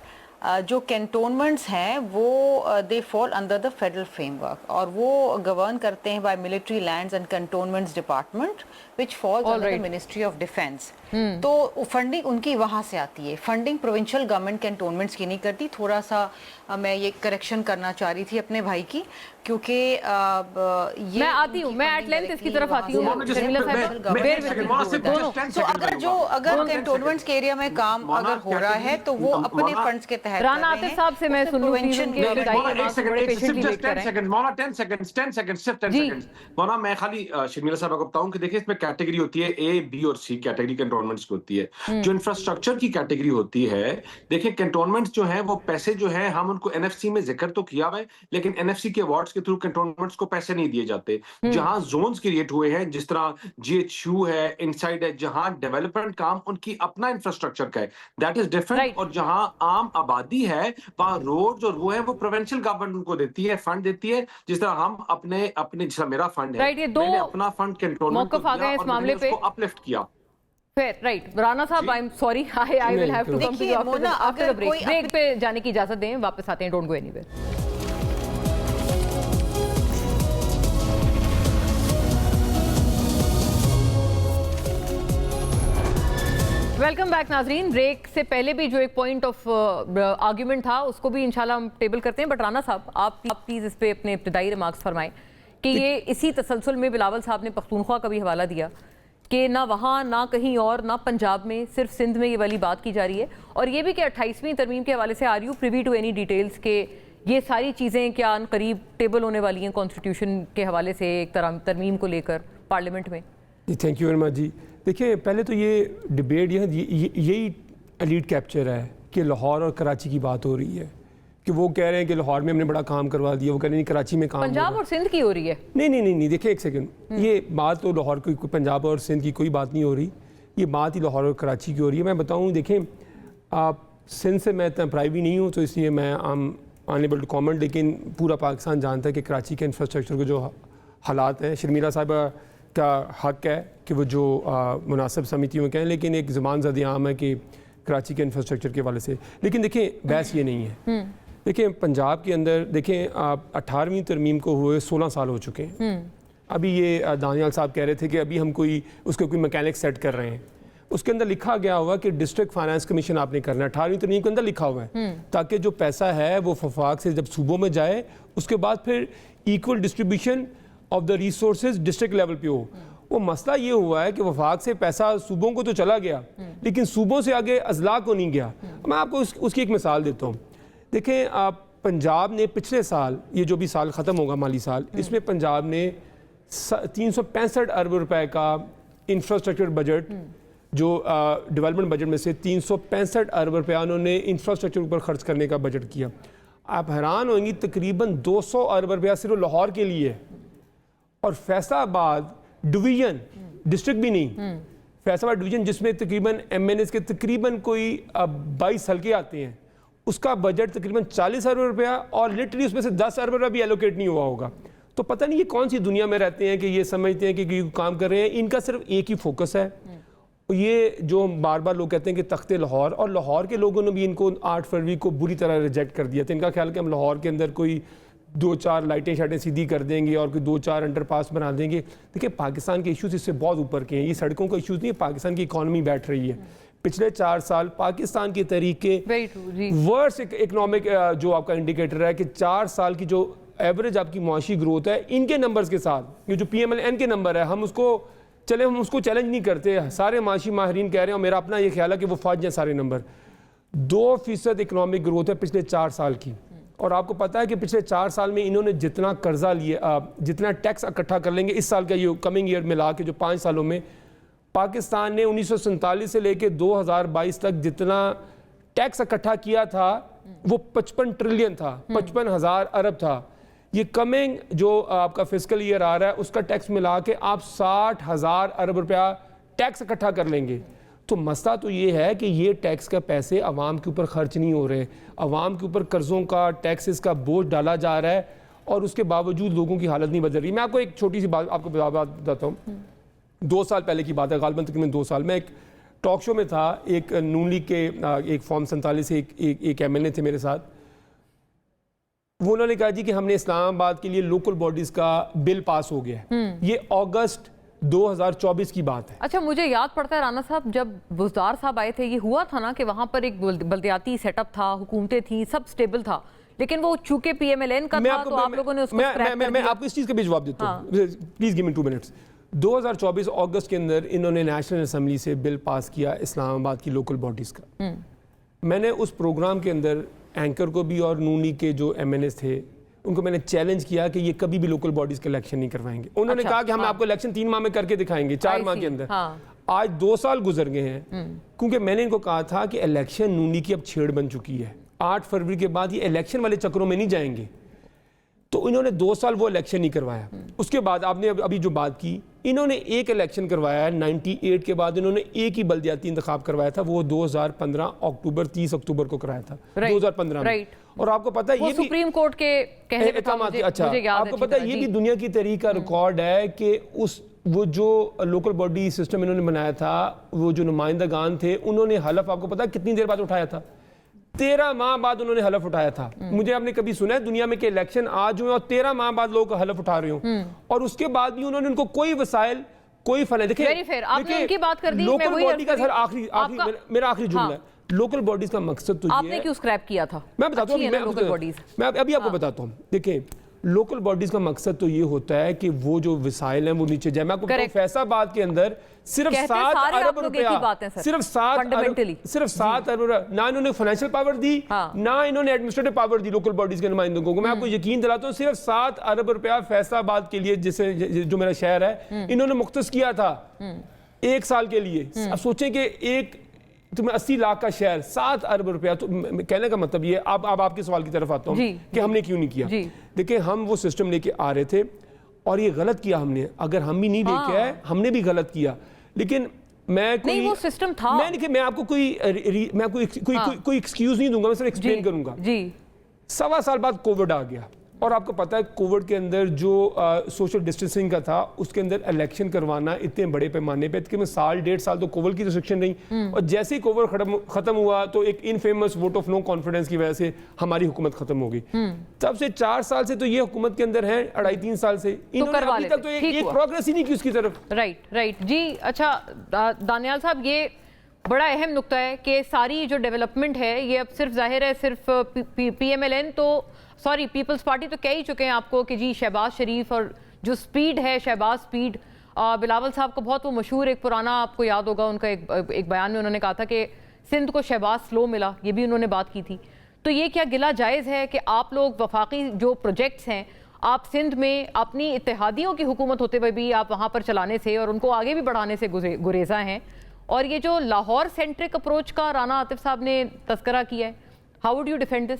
जो कैंटोनमेंट्स हैं वो they fall under the federal framework और वो गवर्न करते हैं by military lands and cantonments department which falls under the ministry of defence. तो फंडिंग उनकी वहाँ से आती है, फंडिंग प्रोविंशियल गवर्नमेंट कैंटोनमेंट्स की नहीं करती। थोड़ा सा मैं ये करेक्शन करना चाह रही थी अपने भाई की, क्योंकि ये मैं आती हूँ, मैं एट लेंथ इसकी तरफ आती हूँ। तो अगर कैंटोनमेंट्स के एरिया में काम अगर हो रहा है तो वो अपने फंड्स के तहत राना आतिफ साहब से मैं सुन लूं मौना, मैं खाली शर्मिला साहब को बताऊं कि देखिए इसमें कैटेगरी होती है ए, बी और सी कैटेगरी कैंटोनमेंट्स की होती है। जो इंफ्रास्ट्रक्चर की कैटेगरी होती है, देखिए कैंटोनमेंट्स जो है वो पैसे जो है हम उनको एनएफसी में जिक्र तो किया हुआ है, लेकिन एनएफसी के अवार्ड्स के थ्रू कैंटोनमेंट्स को पैसे नहीं दिए जाते। जहां जोन्स क्रिएट हुए हैं, जिस तरह जीएचयू है, इनसाइड है, जहां डेवलपमेंट काम उनकी अपना इंफ्रास्ट्रक्चर का है, दैट इज डिफरेंट। और जहां आम आबादी है वहां रोड्स और वो है वो प्रोविंशियल गवर्नमेंट उनको देती है, फंड देती है। जिस तरह हम अपने जिस तरह मेरा फंड है, मैंने अपना फंड कैंटोनमेंट को दिया और मैंने उसको अपलिफ्ट किया। फिर राइट राना साहब, I am sorry, I will have to come to you after the break. Break पे जाने की इजाजत दें, वापस आते हैं, don't go anywhere. Welcome back नाजरीन। ब्रेक से पहले भी जो एक पॉइंट ऑफ आर्ग्यूमेंट था उसको भी इंशाल्लाह हम टेबल करते हैं, बट राना साहब आप प्लीज़ इस पे अपने इब्तिदाई रिमार्क्स फरमाएं कि ये इसी तसलसल में बिलावल साहब ने पख्तूनख्वा का भी हवाला दिया कि ना वहाँ ना कहीं और ना पंजाब में, सिर्फ सिंध में ये वाली बात की जा रही है, और ये भी कि 28वीं तरमीम के हवाले से are you privy to any details के ये सारी चीज़ें क्या करीब टेबल होने वाली हैं कॉन्स्टिट्यूशन के हवाले से एक तरमीम को लेकर पार्लियामेंट में? जी थैंक यू वेरी मच जी। देखिए पहले तो ये डिबेट यही एलीट कैप्चर है कि लाहौर और कराची की बात हो रही है, कि वो कह रहे हैं कि लाहौर में हमने बड़ा काम करवा दिया, वो कह रहे हैं कराची में काम पंजाब और सिंध की हो रही है। नहीं देखिए एक सेकंड, ये बात तो लाहौर की, पंजाब और सिंध की कोई बात नहीं हो रही, ये बात ही लाहौर और कराची की हो रही है। मैं बताऊँ, देखें आप सिंध से मैं इतना प्राइवी नहीं हूँ तो इसलिए मैं अनएबल टू कॉमेंट, लेकिन पूरा पाकिस्तान जानता है कि कराची के इंफ्रास्ट्रक्चर के जो हालात हैं, शर्मिला साहिबा का हक है कि वो जो मुनासिब समितियों के हैं, लेकिन एक ज़बान ज़द आम है कि कराची के इंफ्रास्ट्रक्चर के हवाले से। लेकिन देखें बहस ये नहीं है। देखें पंजाब के अंदर देखें आप 18वीं तरमीम को हुए 16 साल हो चुके हैं। अभी ये दानियाल साहब कह रहे थे कि अभी हम उसको कोई मैकेनिक सेट कर रहे हैं, उसके अंदर लिखा गया हुआ कि डिस्ट्रिक्ट फाइनेंस कमीशन आपने करना है, 18वीं तरमीम के अंदर लिखा हुआ है, ताकि जो पैसा है वो वफाक से जब सूबों में जाए उसके बाद फिर equal distribution of the resources district level पे हो। वो मसला ये हुआ है कि वफाक से पैसा सूबों को तो चला गया, लेकिन सूबों से आगे अजला को नहीं गया। मैं आपको उसकी एक मिसाल देता हूँ। देखें आप पंजाब ने पिछले साल, ये जो भी साल ख़त्म होगा माली साल, इसमें पंजाब ने 365 अरब रुपए का इंफ्रास्ट्रक्चर बजट, जो डेवलपमेंट बजट में से 365 अरब रुपया उन्होंने इंफ्रास्ट्रक्चर ऊपर खर्च करने का बजट किया। आप हैरान होंगी, तकरीबन 200 अरब रुपया सिर्फ लाहौर के लिए है। और फैसलाबाद डिवीजन, डिस्ट्रिक्ट भी नहीं, फैसलाबाद डिवीजन जिसमें तकरीबन MNS के तकरीबन कोई 22 हल्के आते हैं, उसका बजट तकरीबन 40 अरब रुपया, और लिटरली उसमें से 10 अरब रुपया भी एलोकेट नहीं हुआ होगा। तो पता नहीं ये कौन सी दुनिया में रहते हैं कि ये समझते हैं कि काम कर रहे हैं। इनका सिर्फ एक ही फोकस है, ये जो बार बार लोग कहते हैं कि तख्ते लाहौर, और लाहौर के लोगों ने भी इनको 8 फरवरी को बुरी तरह रिजेक्ट कर दिया था। इनका ख्याल कि हम लाहौर के अंदर कोई 2-4 लाइटें शाइटें सीधी कर देंगे और कोई 2-4 अंडरपास बना देंगे। देखिए पाकिस्तान के इश्यूज इससे बहुत ऊपर के हैं, ये सड़कों का इश्यूज नहीं है, पाकिस्तान की इकॉनमी बैठ रही है। पिछले 4 साल पाकिस्तान के तरीके वर्स्ट इकोनॉमिक जो आपका इंडिकेटर है कि 4 साल की जो एवरेज आपकी मुआशी ग्रोथ है इनके नंबर्स के साथ, ये जो PMLN के नंबर है, हम उसको चैलेंज नहीं करते। सारे माशी माहरीन कह रहे हैं और मेरा अपना ये ख्याल है कि वो फाज हैं सारे नंबर। 2% इकोनॉमिक ग्रोथ है पिछले 4 साल की। और आपको पता है कि पिछले 4 साल में इन्होंने जितना कर्जा लिया, जितना टैक्स इकट्ठा कर लेंगे इस साल का, ये कमिंग ईयर मिला के जो 5 सालों में, पाकिस्तान ने 1947 से लेके 2022 तक जितना टैक्स इकट्ठा किया था वो 55 ट्रिलियन था, 55,000 अरब था। ये कमिंग जो आपका फिस्कल ईयर आ रहा है उसका टैक्स मिला के आप 60,000 अरब रुपया टैक्स इकट्ठा कर लेंगे। तो मसला तो ये है कि ये टैक्स का पैसे आवाम के ऊपर खर्च नहीं हो रहे, आवाम के ऊपर कर्ज़ों का, टैक्सेस का बोझ डाला जा रहा है और उसके बावजूद लोगों की हालत नहीं बदल रही। मैं आपको एक छोटी सी बात आपको बताता हूँ। 2 साल पहले की बात है, गालिबन तकरीबन 2 साल में एक टॉक शो में था, एक नून लीग के एक फॉर्म 47 से एक MLA थे मेरे साथ। वो उन्होंने कहा जी कि हमने इस्लामाबाद के लिए लोकल बॉडीज़ का बिल पास हो गया है। ये अगस्त 2024 की बात है। अच्छा, मुझे याद पड़ता है राना साहब, जब बुज़दार साहब आए थे, ये हुआ था ना कि वहां पर एक बल्दियाती सेटअप था, हुकूमतें थी, सब स्टेबल था, लेकिन वो चूंकि PMLN का था तो आप लोगों ने उसको स्क्रैप कर दिया। मैं आपको इस चीज़ का भी जवाब देता हूँ, प्लीज़ गिव मी 2 मिनट्स। 2024 अगस्त के अंदर इन्होंने नेशनल असेंबली से बिल पास किया इस्लामाबाद की लोकल बॉडीज़ का। मैंने उस प्रोग्राम के अंदर एंकर को भी और नून लीग के जो MNAs थे उनको मैंने चैलेंज किया कि ये कभी भी लोकल बॉडीज के इलेक्शन नहीं करवाएंगे। उन्होंने कहा कि हम आपको इलेक्शन 3 माह में करके दिखाएंगे, 4 माह के अंदर। आज 2 साल गुजर गए हैं, क्योंकि मैंने इनको कहा था कि इलेक्शन नून लीग की अब छेड़ बन चुकी है, 8 फरवरी के बाद ये इलेक्शन वाले चक्रों में नहीं जाएंगे। तो इन्होंने 2 साल वो इलेक्शन नहीं करवाया। उसके बाद आपने अभी जो बात की, इन्होंने एक इलेक्शन करवाया है 98 के बाद, इन्होंने एक ही बल्दियाती इंतखाब करवाया था, वो 2015 अक्टूबर 30 अक्टूबर को कराया था, 2015 में। और आपको पता है ये भी सुप्रीम कोर्ट के कहने पे था, मुझे याद है। आपको पता है ये भी दुनिया की तहरीक का रिकॉर्ड है कि वो जो लोकल बॉडी सिस्टम इन्होंने बनाया था, वो जो नुमाइंदगान थे, उन्होंने हलफ आपको पता है कितनी देर बाद उठाया था? 13 माह बाद उन्होंने हलफ उठाया था। मुझे आपने कभी सुना है दुनिया में कि इलेक्शन आज हुए और 13 माह बाद लोग हलफ उठा रहे हो, और उसके बाद भी उन्होंने उनको कोई वसाइल, कोई फल। देखिए आपने उनकी बात कर दी, लोकल बॉडी का सर आखिरी मेरा आखिरी जुमला है, लोकल बॉडीज का मकसद तो ये है। आपने क्यों स्क्रैप किया था? मैं बताता हूँ, मैं अभी आपको बताता हूँ। देखिए, लोकल बॉडीज का मकसद तो ये होता है कि वो जो वसाइल हैं वो नीचे जाए। मैं आपको बताऊं, फैसलाबाद के अंदर सिर्फ 7 अरब रुपया, सिर्फ 7 अरब, ना इन्होंने फाइनेंशियल पावर दी, ना इन्होंने एडमिनिस्ट्रेटिव पावर दी लोकल बॉडीज के नुमाइंदों को। मैं आपको यकीन दिलाता हूँ, सिर्फ 7 अरब रुपया फैसलाबाद के लिए, जिसे जो मेरा शहर है, इन्होंने मुख्तस किया था 1 साल के लिए। अब सोचें कि एक तुम्हें 80 लाख का शहर, 7 अरब रुपया। तो कहने का मतलब ये, अब आपके सवाल की तरफ आता हूँ कि हमने क्यों नहीं किया। देखिए, हम वो सिस्टम लेके आ रहे थे और ये गलत किया हमने। अगर हम भी नहीं लेके आए, हमने भी गलत किया। लेकिन मैं कोई नहीं, वो सिस्टम था। मैं आपको कोई एक्सक्यूज नहीं दूंगा, मैं सिर्फ एक्सप्लेन करूंगा। 1.25 साल बाद कोविड आ गया, और आपको पता है कोविड के अंदर जो सोशल डिस्टेंसिंग का था, उसके अंदर इलेक्शन करवाना इतने बड़े पैमाने पे, तकरीबन 1.5 साल तो कोविड की रिस्ट्रिक्शन रही, और जैसे ही कोविड खत्म हुआ तो एक infamous vote of no confidence की वजह से हमारी हुकूमत खत्म हो गई। तब से 4 साल से तो ये हुकूमत के अंदर है, 2.5-3 साल से इन्होंने अभी तक तो एक प्रोग्रेस ही नहीं की उसकी तरफ। राइट जी। अच्छा दानियाल साहब, ये बड़ा अहम नुक्ता है कि सारी जो डेवलपमेंट है ये अब सिर्फ जाहिर है सिर्फ PMLN तो सॉरी पीपल्स पार्टी तो कह ही चुके हैं आपको कि जी शहबाज शरीफ और जो स्पीड है, शहबाज स्पीड, बिलावल साहब को बहुत वो मशहूर एक पुराना आपको याद होगा उनका एक बयान में उन्होंने कहा था कि सिंध को शहबाज स्लो मिला, ये भी उन्होंने बात की थी। तो ये क्या गिला जायज़ है कि आप लोग वफाकी जो प्रोजेक्ट्स हैं आप सिंध में अपनी इत्तेहादियों की हुकूमत होते हुए भी आप वहाँ पर चलाने से और उनको आगे भी बढ़ाने से गुरेजा हैं, और ये जो लाहौर सेंट्रिक अप्रोच का राना आतिफ साहब ने तस्करा किया है, how would you defend this?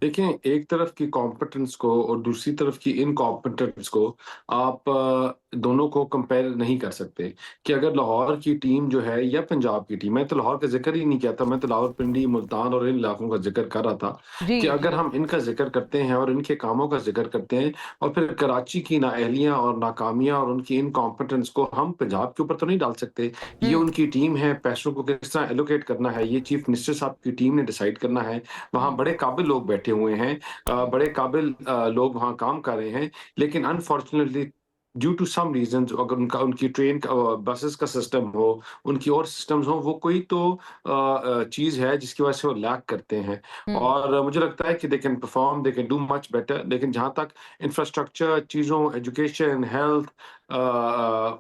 देखें, एक तरफ की कॉम्पिटेंस को और दूसरी तरफ की इनकॉम्पिटेंस को आप दोनों को कंपेयर नहीं कर सकते। कि अगर लाहौर की टीम जो है या पंजाब की टीम, मैं तो लाहौर का जिक्र ही नहीं किया था, मैं तो लाहौर, पिंडी, मुल्तान और इन इलाकों का जिक्र कर रहा था कि अगर हम इनका जिक्र करते हैं और इनके कामों का जिक्र करते हैं और फिर कराची की नाअहलियां और नाकामियां और उनकी इनकॉम्पिटेंस को हम पंजाब के ऊपर तो नहीं डाल सकते। ये उनकी टीम है, पैसों को किस तरह एलोकेट करना है ये चीफ मिनिस्टर साहब की टीम ने डिसाइड करना है। वहाँ बड़े काबिल लोग बैठे हुए हैं, बड़े काबिल लोग वहाँ काम कर रहे हैं, लेकिन unfortunately due to some reasons, अगर उनका उनकी ट्रेन का बसेस का सिस्टम हो, उनकी और सिस्टम्स हो, वो कोई तो चीज़ है जिसकी वजह से वो लैक करते हैं। और मुझे लगता है कि they can perform, they can do much better. लेकिन जहाँ तक इंफ्रास्ट्रक्चर चीज़ों, एजुकेशन, हेल्थ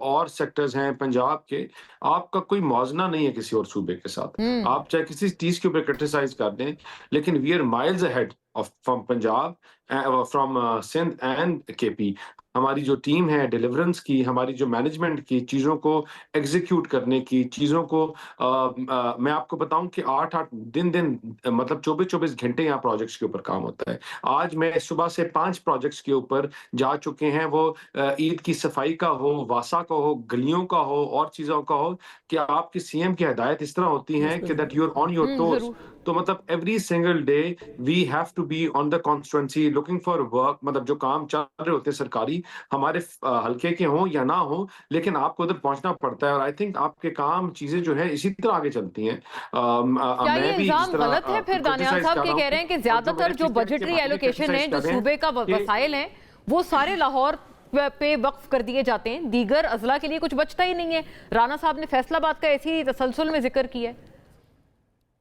और सेक्टर्स हैं पंजाब के, आपका कोई मुआवजा नहीं है किसी और सूबे के साथ। आप चाहे किसी चीज़ के ऊपर क्रिटिसाइज कर दें, लेकिन we are miles ahead of from Punjab, from Sindh and KP. हमारी जो टीम है डिलीवरेंस की, हमारी जो मैनेजमेंट की, चीज़ों को एग्जीक्यूट करने की, चीज़ों को मैं आपको बताऊं कि 8-8 दिन मतलब 24-24 घंटे यहाँ प्रोजेक्ट्स के ऊपर काम होता है। आज मैं सुबह से 5 प्रोजेक्ट्स के ऊपर जा चुके हैं, वो ईद की सफाई का हो, वासा का हो, गलियों का हो और चीज़ों का हो, कि आपकी सीएम की हिदायत इस तरह होती है कि that you are on your toes. जरूर। तो मतलब every single day we have to be on the constituency looking for work. मतलब जो काम चल रहे होते हैं सरकारी, हमारे हल्के के हों या ना हो, लेकिन आपको उधर पहुंचना पड़ता है। और आई थिंक आपके काम चीजें जो है इसी तरह आगे चलती हैं। क्या ये मैं भी इल्जाम जिस तरह गलत है फिर दानियाल क्रिटिसाइज साहब कर के रहा कह हूं रहे हैं कि और जो ज्यादातर मेरे जो टीचर के बजटरी बारे में एलोकेशन है, क्रिटिसाइज जो कर रहे हैं सूबे का कि वसाइल है, वो सारे लाहौर पे वक्फ कर दिए जाते हैं, दीगर अजला के लिए कुछ बचता ही नहीं है। राणा साहब ने फैसलाबाद का ऐसी तसलसल में जिक्र किया है।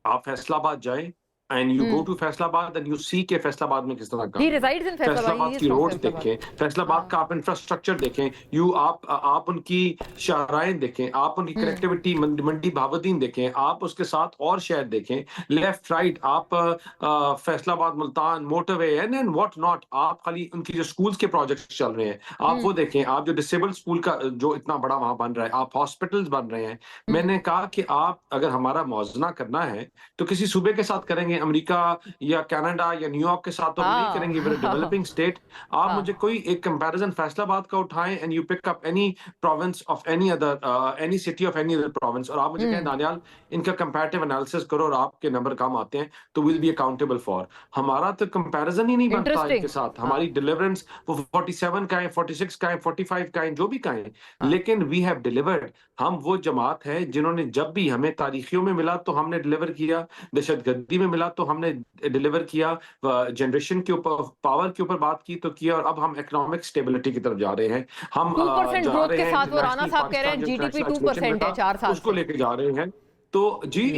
आप फैसलाबाद जाएं and you go to Faisalabad and you see के फैसलाबाद में किस तरह ही काम है। Resides in Faisalabad, he Faisalabad is key from roads Faisalabad. देखें, फैसलाबाद का आप इंफ्रास्ट्रक्चर देखें, आप उनकी शाहराएं देखें, आप उनकी कनेक्टिविटी, मंडी भावुद्दीन देखें, आप उसके साथ और शहर देखें, लेफ्ट राइट, आप Faisalabad Multan motorway and what not. आप खाली उनकी जो स्कूल्स के प्रोजेक्ट्स चल रहे हैं आप वो देखें, आप जो डिसेबल्ड स्कूल का जो इतना बड़ा वहां बन रहा है, आप हॉस्पिटल्स बन रहे हैं। मैंने कहा कि आप अगर हमारा मुआवजा करना है तो किसी सूबे के साथ करेंगे, अमेरिका या कनाडा या न्यूयॉर्क के साथ तो हम नहीं करेंगे, वी आर डेवलपिंग स्टेट। आप मुझे कोई एक कंपैरिजन फैसलाबाद का उठाएं and you pick up any province of any other, any city of any other province, और आप मुझे कहें दानियाल इनका कंपैरेटिव एनालिसिस करो और आपके नंबर कम आते हैं तो विल बी अकाउंटेबल फॉर। हमारा तो कंपैरिजन ही नहीं बनता इंटरेस्टिंग। इनके साथ। हमारी डिलीवरेंस वो 47 का है, 46 का है, 45 का है, जो भी का है, लेकिन वी हैव डिलीवर्ड। हम वो जमात है जिन्होंने जब भी हमें तारीखियों में मिला तो हमने डिलीवर किया, दहशतगर्दी में मिला तो हमने डिलीवर किया, जनरेशन के ऊपर, पावर के ऊपर बात की तो किया, और अब हम इकोनॉमिक स्टेबिलिटी की तरफ जा रहे हैं। हम 2% जा ग्रोथ रहे के हैं साथ वो राणा इंटरनेशनल साहब कह रहे पाकिस्तान हैं जो जीडीपी इंटरनेशनल 2% है 4 साल उसको से। लेके जा रहे हैं। तो जी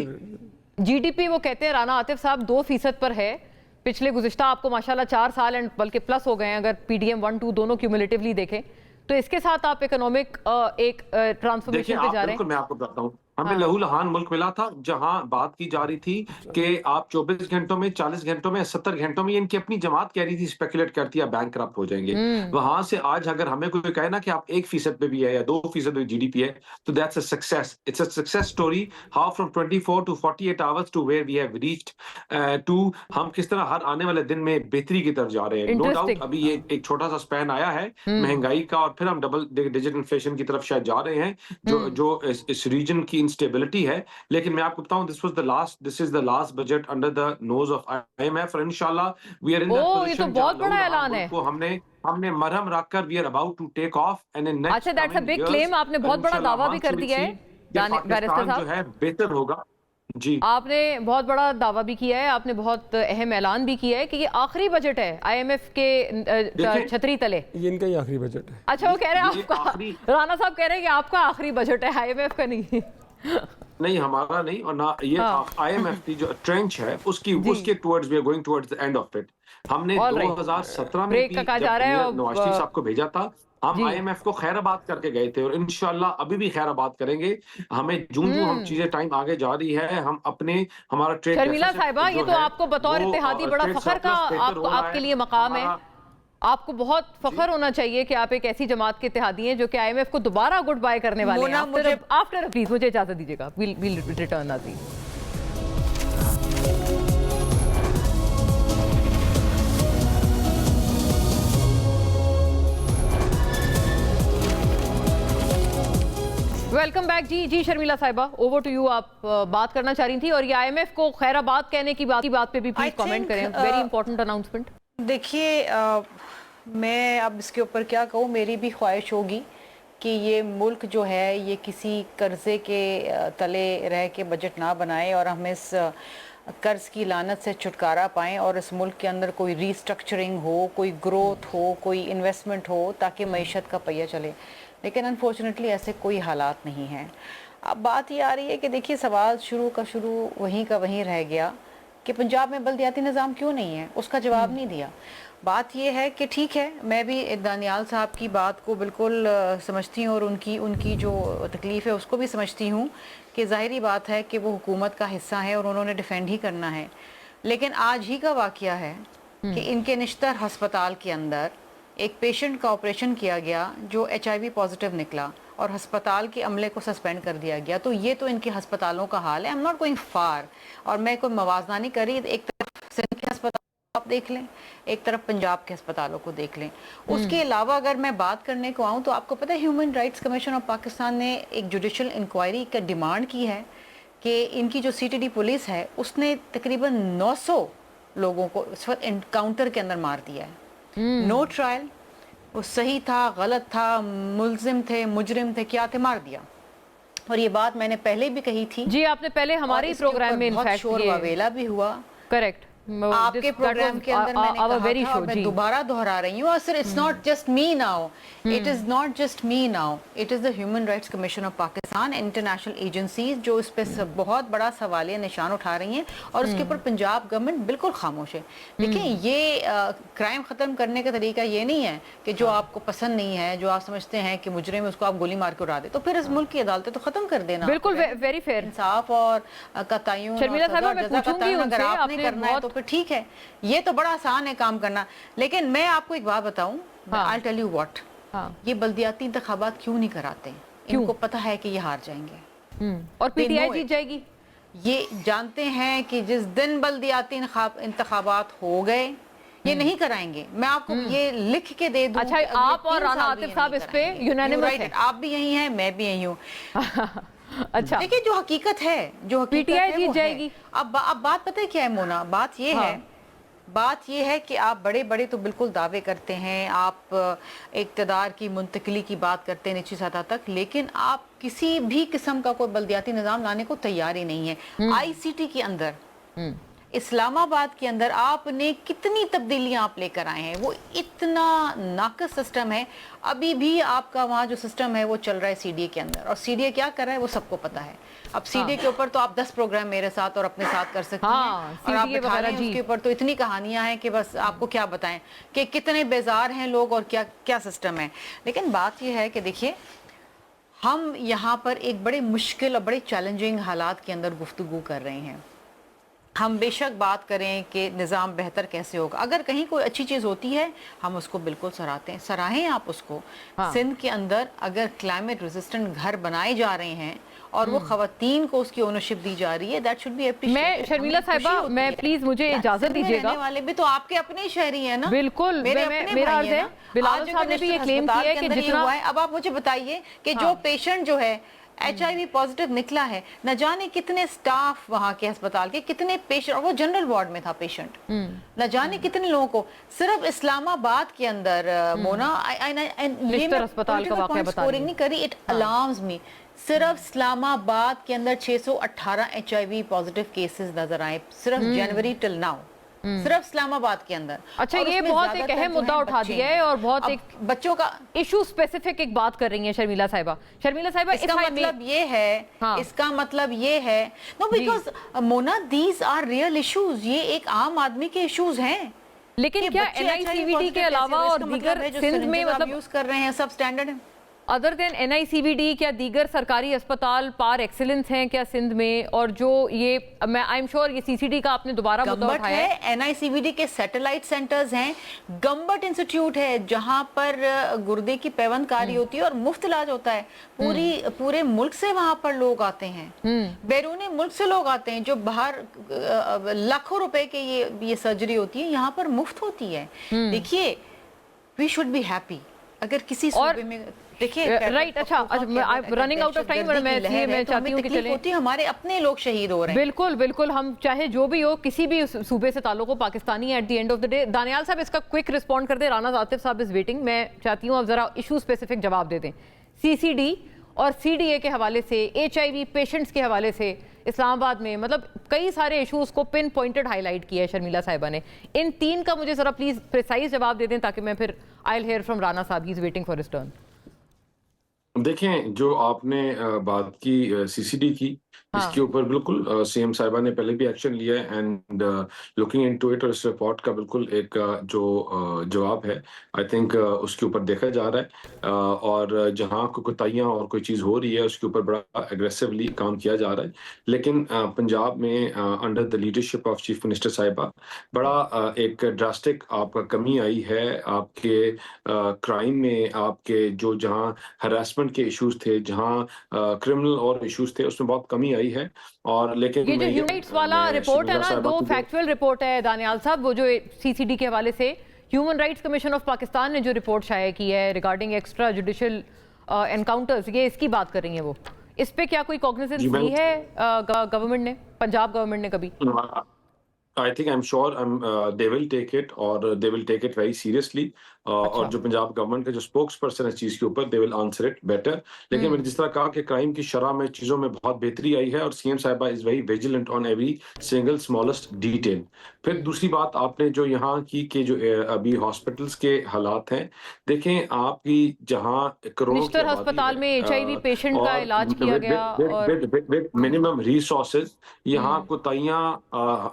जीडीपी वो कहते हैं राणा आतिफ साहब 2% पर है। पिछले गुज़िश्ता आपको माशाल्लाह 4 साल एंड बल्कि प्लस हो गए हैं, अगर पीडीएम 1 2 दोनों क्यूमुलेटिवली देखें तो इसके साथ आप इकोनॉमिक एक ट्रांसफॉर्मेशन पे जा रहे हैं। मैं आपको बताता हूँ, हमें लहू लहान मुल्क मिला था जहां बात की जा रही थी कि आप 24 घंटों में, 40 घंटों में, 70 घंटों में, इनकी अपनी जमात कह रही थी स्पेकुलेट करती है बैंक करप्ट हो जाएंगे। वहां से आज अगर हमें कोई कहे ना कि आप 1% पे भी है या 2% पे जीडीपी है, तो that's a success. It's a success story how from 24 to 48 hours to where we have reached to. हम किस तरह हर आने वाले दिन में बेहतरी की तरफ जा रहे हैं। नो डाउट अभी ये एक छोटा सा स्पैन आया है महंगाई का, और फिर हम डबल डिजिट इन्फ्लेशन की तरफ शायद जा रहे हैं, जो इस रीजन की इंस्टेबिलिटी है। लेकिन मैं आपको बताऊं, this is the last budget under the nose of IMF, और इंशाल्लाह वी आर इन दैट ये पोजीशन तो बहुत बड़ा ऐलान है। को हमने मरहम रखकर we are about to take off and in next. अच्छा, दैट्स अ बिग क्लेम। आपने बहुत बड़ा दावा भी कर दिया है बैरिस्टर साहब, जो है बेहतर होगा। जी, आपने बहुत बड़ा दावा भी किया है, आपने बहुत अहम ऐलान भी किया है कि ये आखिरी बजट है आईएमएफ के छतरी तले। ये इनका ही आखिरी बजट है। अच्छा, वो कह रहे हैं आपका, राणा साहब कह रहे हैं कि आपका आखिरी बजट है, आईएमएफ का नहीं। नहीं हमारा नहीं, और ना ये आईएमएफ की जो ट्रेंच है उसके towards we are going towards the end of it. हमने 2017 में भी जब नवाज शरीफ साहब को भेजा था, हम आईएमएफ को खैराबाद करके गए थे, और इंशाल्लाह अभी भी खैराबाद करेंगे। हमें जूं हम चीजें टाइम आगे जा रही है, हम हमारा ट्रेड। शर्मिला साहिबा, ये तो आपको बतौर इत्तेहादी बड़ा फख्र का आपके लिए मकाम है। आपको बहुत फख्र होना चाहिए कि आप एक ऐसी जमात के इत्तेहादी हैं जो कि आईएमएफ को दोबारा गुड बाय करने वाले हैं। आफ्टर प्लीज मुझे इजाजत दीजिएगा, विल रिटर्न नाज़रीन। Welcome back. जी शर्मिला साहिबा, ओवर टू यू। आप बात करना चाह रही थी, और ये आईएमएफ को खैराबाद कहने की बात पे भी प्लीज कमेंट करें। Very important announcement. देखिए, मैं अब इसके ऊपर क्या कहूँ, मेरी भी ख्वाहिश होगी कि ये मुल्क जो है ये किसी कर्जे के तले रह के बजट ना बनाए, और हम इस कर्ज की लानत से छुटकारा पाएं और इस मुल्क के अंदर कोई रीस्ट्रक्चरिंग हो, कोई ग्रोथ हो, कोई इन्वेस्टमेंट हो, ताकि मईशत का पहिया चले। लेकिन अनफॉर्चुनेटली ऐसे कोई हालात नहीं हैं। अब बात ये आ रही है कि देखिए, सवाल शुरू का शुरू वहीं का वहीं रह गया कि पंजाब में बल्दियाती निज़ाम क्यों नहीं है, उसका जवाब नहीं दिया। बात यह है कि ठीक है, मैं भी दानियाल साहब की बात को बिल्कुल समझती हूँ और उनकी जो तकलीफ़ है उसको भी समझती हूँ कि ज़ाहिरी बात है कि वो हुकूमत का हिस्सा है और उन्होंने डिफेंड ही करना है। लेकिन आज ही का वाक़या है कि इनके निश्तर हस्पताल के अंदर एक पेशेंट का ऑपरेशन किया गया जो HIV पॉजिटिव निकला और हस्पताल के अमले को सस्पेंड कर दिया गया। तो ये तो इनके हस्पतालों का हाल है। आई एम नॉट गोइंग फार, और मैं कोई मवाजना नहीं कर रही। एक तरफ सिंध के अस्पताल आप देख लें, एक तरफ पंजाब के अस्पतालों को देख लें। उसके अलावा अगर मैं बात करने को आऊँ तो आपको पता है human rights commission of Pakistan ने एक जुडिशल इंक्वायरी का डिमांड की है कि इनकी जो CTD पुलिस है उसने तकरीबन 900 लोगों को इस वक्त एनकाउंटर के अंदर मार दिया है। नो ट्रायल, वो सही था, गलत था, मुलजिम थे, मुजरिम थे, क्या थे, मार दिया। और ये बात मैंने पहले भी कही थी जी, आपने पहले हमारे ही प्रोग्राम में बहुत शोर वावेला भी हुआ। करेक्ट, आपके प्रोग्राम के अंदर मैंने कहा था और मैं दोबारा दोहरा रही हूँ। और sir, it's not just me now, it is not just me now, it is the human rights commission of Pakistan, international agencies जो इस पे बहुत बड़ा सवालिया निशान उठा रही हैं और उसके ऊपर पंजाब गवर्नमेंट बिल्कुल खामोश है। देखिए, ये क्राइम खत्म करने का तरीका ये नहीं है कि जो आपको पसंद नहीं है, जो आप समझते हैं कि मुजरिम है, उसको आप गोली मार के उड़ा दे, तो फिर इस मुल्क की अदालतें तो खत्म कर देना। बिल्कुल, वेरी फेयर, इंसाफ और कतायूं, शर्मिला साहब मैं पूछूंगी अगर उनसे, आपने करना है तो फिर ठीक है, ये तो बड़ा आसान है काम करना। लेकिन मैं आपको एक बात बताऊं, आई टेल यू व्हाट, ये बल्दियाती इंतखाबात क्यों नहीं कराते? इनको पता है कि ये हार जाएंगे और PTI जीत जाएगी। ये जानते हैं कि जिस दिन बल्दियाती इंतखाबात हो गए ये नहीं कराएंगे। मैं आपको ये लिख के दे दूं। अच्छा, आप और राना आतिफ साहब इस पे यूनानिमस हैं। आप भी यही हैं, मैं भी यही हूँ। अच्छा, देखिए, जो हकीकत है, जो हकीकत PTI है जीत वो जाएगी। अब बात पता है क्या है मोना? बात ये है कि आप बड़े बड़े तो बिल्कुल दावे करते हैं, आप इक़्तिदार की मुंतकिली की बात करते हैं निचली सतह तक, लेकिन आप किसी भी किस्म का कोई बल्दियाती निज़ाम लाने को तैयार ही नहीं है। ICT के अंदर, इस्लामाबाद के अंदर आपने कितनी तब्दीलियां आप लेकर आए हैं, वो इतना नाकस सिस्टम है। अभी भी आपका वहाँ जो सिस्टम है वो चल रहा है CDA के अंदर, और CDA क्या कर रहा है वो सबको पता है। अब CDA के ऊपर तो आप 10 प्रोग्राम मेरे साथ और अपने साथ कर सकते हैं, और आप बिठा रहे हैं उसके ऊपर तो इतनी कहानियां हैं कि बस आपको क्या बताएं कि कितने बेजार हैं लोग और क्या क्या सिस्टम है। लेकिन बात यह है कि देखिए, हम यहाँ पर एक बड़े मुश्किल और बड़े चैलेंजिंग हालात के अंदर गुफ्तगू कर रहे हैं। हम बेशक बात करें कि निज़ाम बेहतर कैसे होगा, अगर कहीं कोई अच्छी चीज़ होती है हम उसको बिल्कुल सराहते हैं, सराहें आप उसको। सिंध के अंदर अगर क्लाइमेट रेजिस्टेंट घर बनाए जा रहे हैं और वो खवातीन को उसकी ओनरशिप दी जा रही है, दैट शुड बी अप्रिशिएटेड। मैं शर्मिला साहिबा, मैं प्लीज मुझे इजाजत दीजिएगा। वाले भी तो आपके अपने शहरी हैं ना। बिल्कुल, मेरा अर्ज है, बिलावल साहब ने भी ये क्लेम किया है कि जितना, अब आप मुझे बताइए कि जो पेशेंट जो है HIV पॉजिटिव निकला है, न जाने कितने स्टाफ वहाँ के अस्पताल के, कितने पेशेंट, और वो जनरल वार्ड में था पेशेंट, न जाने कितने लोगों को सिर्फ इस्लामाबाद के अंदर मोना, ये मैं अस्पताल का वाकया बता रही नहीं करी, इट अलार्म्स मी। सिर्फ इस्लामाबाद के अंदर 618 HIV पॉजिटिव केसेस नजर आए सिर्फ जनवरी टिल नाउ, सिर्फ इस्लामाबाद के अंदर। अच्छा, ये बहुत एक अहम मुद्दा उठा दिया है और बहुत एक बच्चों का इशू स्पेसिफिक एक बात कर रही है शर्मिला साहिबा। इसका मतलब ये है, इसका मतलब ये है, no because Mona, these are real issues, ये एक आम आदमी के इश्यूज हैं। लेकिन क्या NICVD के अलावा और दीगर सिंध में मतलब यूज कर रहे हैं सब स्टैंडर्ड है? अदर देन NICVD क्या दीगर सरकारी अस्पताल पार एक्सीलेंस हैं क्या सिंध में? और जो ये मैं आई एम श्योर ये CCD का आपने दोबारा मुद्दा उठाया है, NICVD के सैटेलाइट सेंटर्स हैं, गम्बट इंस्टीट्यूट है जहां पर गुर्दे की पैवंदकारी होती है और मुफ्त इलाज होता है। पूरे मुल्क से वहां पर लोग आते हैं, बैरूनी मुल्क से लोग आते हैं, जो बाहर लाखों रुपए के ये सर्जरी होती है, यहाँ पर मुफ्त होती है। देखिए, वी शुड बी हैप्पी अगर किसी सूबे में, देखिए राइट, अच्छा रनिंग आउट ऑफ टाइम, मैं चाहती हूँ कि चले, हमारे अपने लोग शहीद हो रहे हैं। बिल्कुल बिल्कुल, हम चाहे जो भी हो, किसी भी सूबे से ताल्लुक हो, Pakistani at the end of the day. Daniyal साहब इसका क्विक रिस्पॉन्ड कर दे, राना आतिफ साहब इज वेटिंग। मैं चाहती हूँ अब जरा इशू स्पेसिफिक जवाब दे दें। CCD और CDA के हवाले से, HIV पेशेंट्स के हवाले से इस्लामाबाद में, मतलब कई सारे इश्यूज को पिन पॉइंटेड हाईलाइट किया है शर्मिला साहिबा ने। इन 3 का मुझे जरा प्लीज प्रिसाइज जवाब दे दें ताकि मैं फिर I will hear from Rana साहब, he is waiting for his turn. देखें, जो आपने बात की सीसीडी की, इसके ऊपर बिल्कुल सीएम साहिबा ने पहले भी एक्शन लिया है एंड लुकिंग इनटू इट, और इस रिपोर्ट का बिल्कुल एक जो जवाब है आई थिंक उसके ऊपर देखा जा रहा है, और जहां कोई कोताहियां और कोई चीज़ हो रही है उसके ऊपर बड़ा एग्रेसिवली काम किया जा रहा है। लेकिन पंजाब में under the leadership of chief minister साहिबा बड़ा एक ड्रास्टिक आपका कमी आई है आपके क्राइम में, आपके जो जहां हरासमेंट के इश्यूज थे, जहां क्रिमिनल और इश्यूज थे, उसमें बहुत कमी आई है। और लेकिन ये जो ह्यूमन राइट्स वाला रिपोर्ट है ना, 2 फैक्चुअल रिपोर्ट है दानियाल साहब, वो जो सीसीडी के हवाले से human rights commission of Pakistan ने जो रिपोर्ट शाया की है रिगार्डिंग एक्स्ट्रा जुडिशियल एनकाउंटर्स, ये इसकी बात कर रही हैं वो, इस पे क्या कोई कॉग्निजेंस ली है गवर्नमेंट ने, पंजाब गवर्नमेंट ने कभी? I think I'm sure they will take it, और they will take it very seriously. और जो पंजाब गवर्नमेंट का जो स्पोक्स पर्सन है इस चीज के ऊपर, they will answer it better. लेकिन मैंने जिस तरह कहा कि क्राइम की शरह में चीजों में बहुत बेहतरी आई है, और सीएम साहिबा is very vigilant on every single smallest detail. फिर दूसरी बात आपने जो यहाँ की कि जो अभी हॉस्पिटल्स के हालात हैं, देखें आपकी जहाँ करोड़ों की आबादी अस्पताल में HIV पेशेंट का इलाज और किया गया विद मिनिमम रिसोर्सेज, यहाँ कोताहियां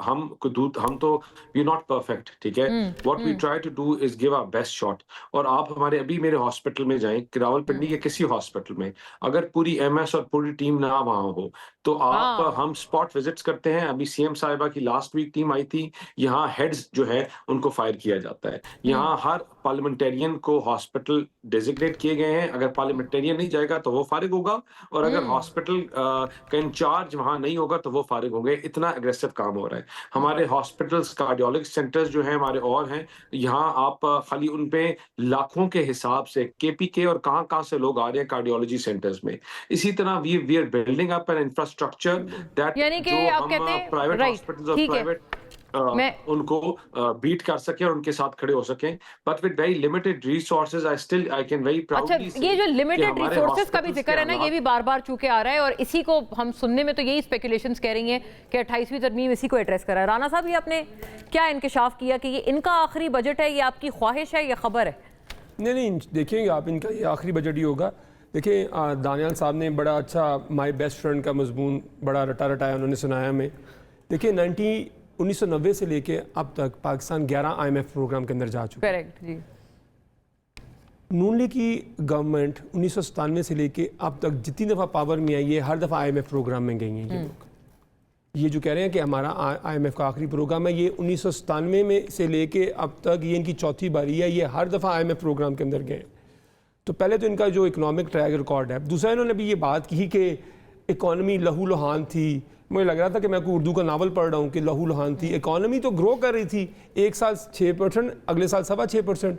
हम तो वी नॉट परफेक्ट, ठीक है। What we try to do is give our best shot. और आप हमारे अभी मेरे हॉस्पिटल में जाएं, रावलपिंडी के किसी हॉस्पिटल में, अगर पूरी एमएस और पूरी टीम ना वहां हो तो आप हम स्पॉट विजिट्स करते हैं। अभी सीएम साहिबा की लास्ट वीक टीम आई थी, यहाँ हेड्स जो है उनको फायर किया जाता है। यहाँ हर पार्लियामेंटेरियन को हॉस्पिटल डेजिग्नेट किए गए हैं, अगर पार्लियामेंटेरियन नहीं जाएगा तो वो फारिग होगा, और अगर हॉस्पिटल का इंचार्ज वहां नहीं होगा तो वो फारिग होंगे। इतना एग्रेसिव काम हो रहा है। हमारे हॉस्पिटल्स, कार्डियोलॉजी सेंटर्स जो है हमारे और हैं, यहाँ आप खाली उन पे लाखों के हिसाब से केपीके और कहां से लोग आ रहे हैं कार्डियोलॉजी सेंटर्स में। इसी तरह we are building up an infrastructure that यानी कि आप कहते हैं प्राइवेट हॉस्पिटल्स और प्राइवेट उनको बीट कर सके और उनके साथ खड़े हो सके, but with very limited resources. I can very proudly say ये जो लिमिटेड रिसोर्सेज का भी जिक्र है ना, ये भी बार-बार चूके आ रहा है, और इसी को हम सुनने में तो यही स्पेकुलेशंस कह रही हैं कि 28वीं तरमीम इसी को एड्रेस कर रहा है। राना साहब, ये आपने क्या इंकशाफ किया कि ये इनका आखिरी बजट है, ये आपकी ख्वाहिश है या खबर है? नहीं, देखिएंगे आप, इनका ये आखिरी बजट ही होगा। देखिए दानियाल साहब ने बड़ा अच्छा माय बेस्ट फ्रेंड का मजमून बड़ा रटाया उन्होंने सुनाया हमें। देखिए 1990 से लेके अब तक पाकिस्तान 11 IMF प्रोग्राम के अंदर जा चुका है। करेक्ट जी। नून लीग की गवर्नमेंट 1997 से लेके अब तक जितनी दफ़ा पावर में आई है, हर दफ़ा IMF प्रोग्राम में गई हैं ये लोग। ये जो कह रहे हैं कि हमारा IMF का आखिरी प्रोग्राम है, ये 1997 में से लेके अब तक ये इनकी चौथी बारी है, ये हर दफ़ा IMF प्रोग्राम के अंदर गए। तो पहले तो इनका जो इकोनॉमिक ट्रैक रिकॉर्ड है। दूसरा, इन्होंने भी ये बात की कि इकॉनमी लहू लुहान थी। मुझे लग रहा था कि मैं कोई उर्दू का नावल पढ़ रहा हूँ कि लहू लुहान थी। इकॉनमी तो ग्रो कर रही थी, एक साल 6%, अगले साल 6.25%।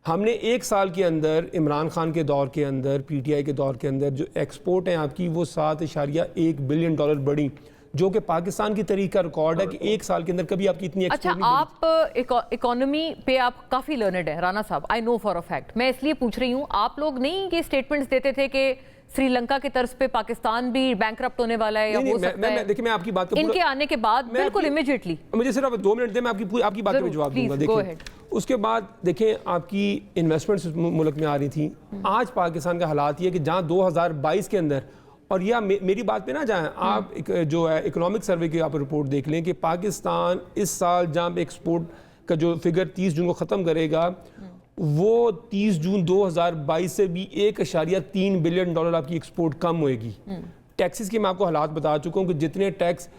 हमने एक साल के अंदर इमरान खान के दौर के अंदर, PTI के दौर के अंदर जो एक्सपोर्ट हैं आपकी वो $7.1 बिलियन बढ़ी, जो कि पाकिस्तान की तरीक का रिकॉर्ड है कि एक साल के अंदर कभी आपकी इतनी अच्छा, आप इकोनॉमी पे आप काफ़ी लर्नड है राना साहब, I know for a fact. मैं इसलिए पूछ रही हूँ, आप लोग नहीं ये स्टेटमेंट्स देते थे कि श्रीलंका के तर्ज पे पाकिस्तान भी बैंकरप्ट होने वाला है या हो सकता है? देखिए मैं आपकी बात इनके आने के बाद बिल्कुल इमीडिएटली, मुझे सिर्फ 2 मिनट दें, मैं आपकी बात का जवाब दूंगा। देखिए उसके बाद देखें आपकी इन्वेस्टमेंट्स मुल्क में आ रही थी। आज पाकिस्तान का हालात ये कि जहाँ 2022 के अंदर, और या मेरी बात पे ना जाएं आप, जो है इकोनॉमिक सर्वे की आप रिपोर्ट देख लें कि पाकिस्तान इस साल जहाँ एक्सपोर्ट का जो फिगर 30 जून को ख़त्म करेगा, वो 30 जून 2022 से भी $1.3 बिलियन आपकी एक्सपोर्ट कम होएगी। टैक्सेस की मैं आपको हालात बता चुका हूँ कि जितने टैक्स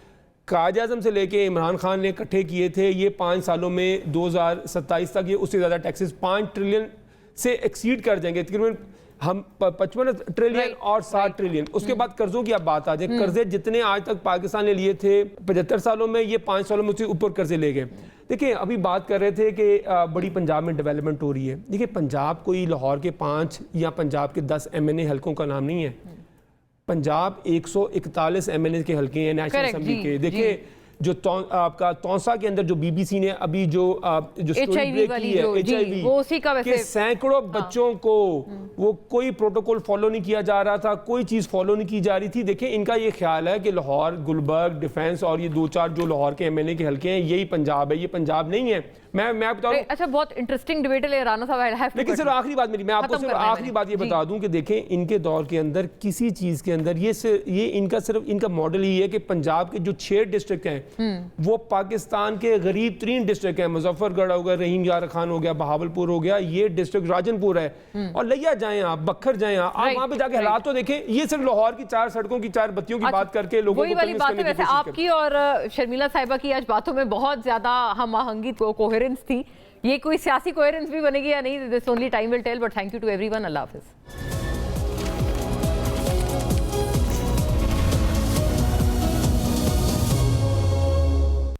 कायद आज़म से लेके इमरान खान ने इकट्ठे किए थे, ये 5 सालों में 2027 तक ये उससे ज़्यादा टैक्सेस 5 ट्रिलियन से एक्सीड कर जाएंगे। तकरीबन हम 55 ट्रिलियन और 60 ट्रिलियन। उसके बाद कर्जों की अब बात आ जाए, कर्जे जितने आज तक पाकिस्तान ने लिए थे 75 सालों में, ये 5 सालों में उससे ऊपर कर्जे ले गए। देखिए अभी बात कर रहे थे कि बड़ी पंजाब में डेवलपमेंट हो रही है। देखिए पंजाब कोई लाहौर के 5 या पंजाब के 10 MNA हलकों का नाम नहीं है। पंजाब 141 MNA के हलके हैं नेशनल असेंबली के। देखिए जो आपका तौसा के अंदर जो बीबीसी ने अभी जो स्टोरी HIV ब्रेक वाली की है, जो- जी, HIV, वो उसी का वैसे- कि सैकड़ों बच्चों को वो कोई प्रोटोकॉल फॉलो नहीं किया जा रहा था, कोई चीज़ फॉलो नहीं की जा रही थी। देखिए इनका ये ख्याल है कि लाहौर, गुलबर्ग, डिफेंस और ये 2-4 जो लाहौर के MLA के हल्के हैं यही पंजाब है। ये पंजाब नहीं है। मैं बताऊं, अच्छा, बहुत इंटरेस्टिंग डिबेट है राना साहब। I have to लेकिन cut सिर्फ you. आखिरी बात मेरी, मैं आपको खत्म सिर्फ करना है आखिरी मैंने। बात ये जी। बता दूं कि देखें इनके दौर के अंदर किसी चीज के अंदर ये इनका सिर्फ इनका मॉडल ही है कि पंजाब के जो 6 डिस्ट्रिक्ट हैं वो पाकिस्तान के गरीब तरीन डिस्ट्रिक्ट हैं। मुजफ्फरगढ़ हो गया, रहीम यार खान हो गया, बहावलपुर हो गया, ये डिस्ट्रिक्ट राजनपुर है। और लिया जाए आप, बखर जाए आप Right, वहां पे जाके right. हालात तो देखें। ये सिर्फ लाहौर की 4 सड़कों की 4 बत्तियों की बात करके लोगों वही को वाली convince बात है। करने की वैसे कोशिश करते हैं। आपकी और शर्मिला साहिबा की आज बातों में बहुत ज्यादा हम आहंगी कोहेरेंस थी। ये कोई सियासी कोहेरेंस भी बनेगी या नहीं, this only time will tell, but thank you to everyone. अल्लाह हाफिज।